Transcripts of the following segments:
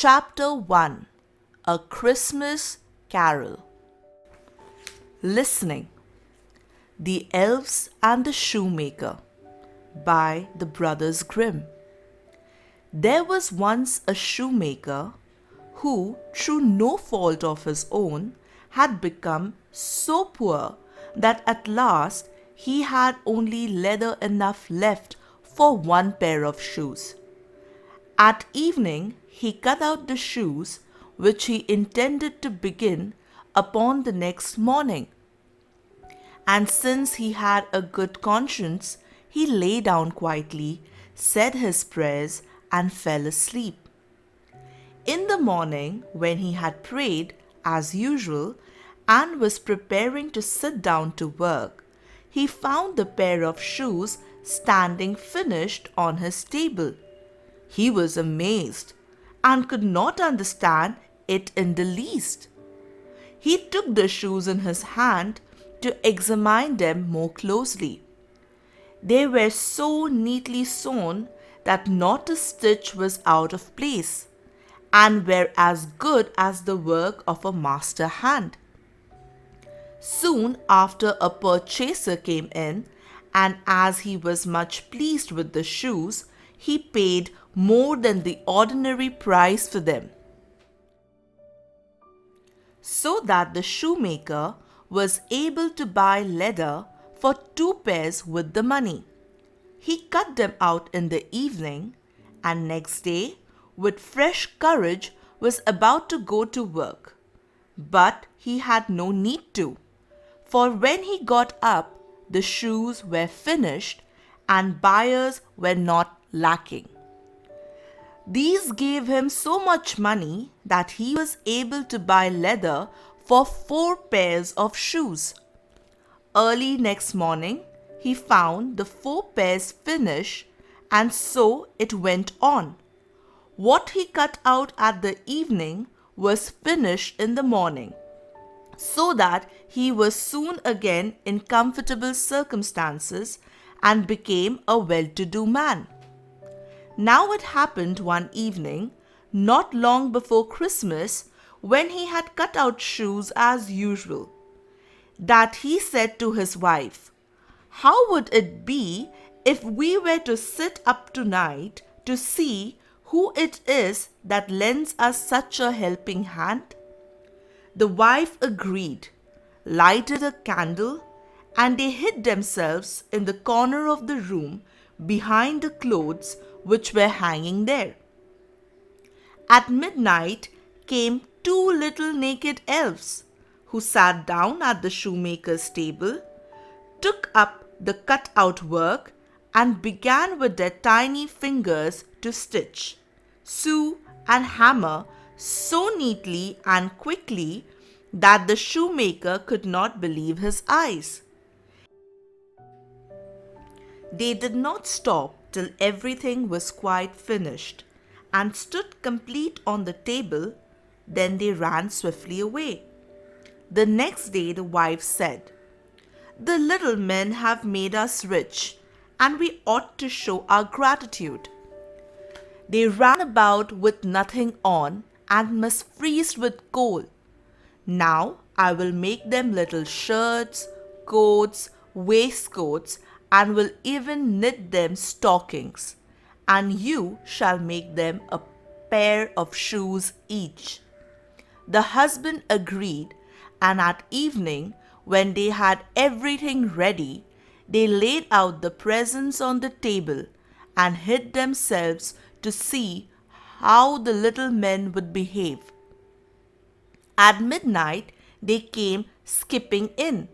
Chapter 1. A Christmas Carol. Listening. The Elves and the Shoemaker by the Brothers Grimm. There was once a shoemaker who, through no fault of his own, had become so poor that at last he had only leather enough left for one pair of shoes. At evening he cut out the shoes which he intended to begin upon the next morning. And since he had a good conscience, he lay down quietly, said his prayers, and fell asleep. In the morning, when he had prayed, as usual, and was preparing to sit down to work, he found the pair of shoes standing finished on his table. He was amazed and could not understand it in the least. He took the shoes in his hand to examine them more closely. They were so neatly sewn that not a stitch was out of place, and were as good as the work of a master hand. Soon after a purchaser came in, and as he was much pleased with the shoes, he paid more than the ordinary price for them, so that the shoemaker was able to buy leather for 2 pairs with the money. He cut them out in the evening, and next day, with fresh courage, was about to go to work. But he had no need to, for when he got up, the shoes were finished and buyers were not lacking. These gave him so much money that he was able to buy leather for 4 pairs of shoes. Early next morning, he found the 4 pairs finished, and so it went on. What he cut out at the evening was finished in the morning, so that he was soon again in comfortable circumstances and became a well-to-do man. Now it happened one evening, not long before Christmas, when he had cut out shoes as usual, that he said to his wife, "How would it be if we were to sit up tonight to see who it is that lends us such a helping hand?" The wife agreed, lighted a candle, and they hid themselves in the corner of the room behind the clothes which were hanging there. At midnight came 2 little naked elves, who sat down at the shoemaker's table, took up the cut-out work, and began with their tiny fingers to stitch, sew, and hammer so neatly and quickly that the shoemaker could not believe his eyes. They did not stop till everything was quite finished and stood complete on the table. Then they ran swiftly away. The next day the wife said, "The little men have made us rich, and we ought to show our gratitude. They ran about with nothing on and must freeze with cold. Now I will make them little shirts, coats, waistcoats, and will even knit them stockings, and you shall make them a pair of shoes each." The husband agreed, and at evening, when they had everything ready, they laid out the presents on the table and hid themselves to see how the little men would behave. At midnight, they came skipping in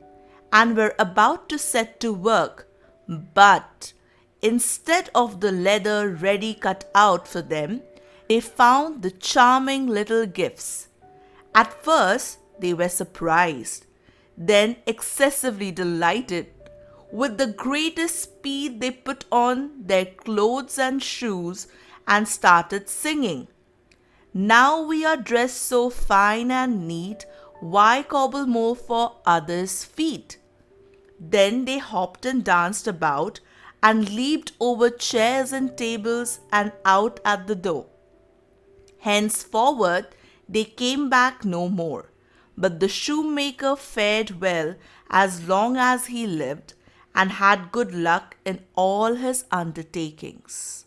and were about to set to work, but instead of the leather ready cut out for them, they found the charming little gifts. At first, they were surprised, then excessively delighted. With the greatest speed, they put on their clothes and shoes and started singing, "Now we are dressed so fine and neat, why cobble more for others' feet?" Then they hopped and danced about and leaped over chairs and tables and out at the door. Henceforward they came back no more. But the shoemaker fared well as long as he lived, and had good luck in all his undertakings.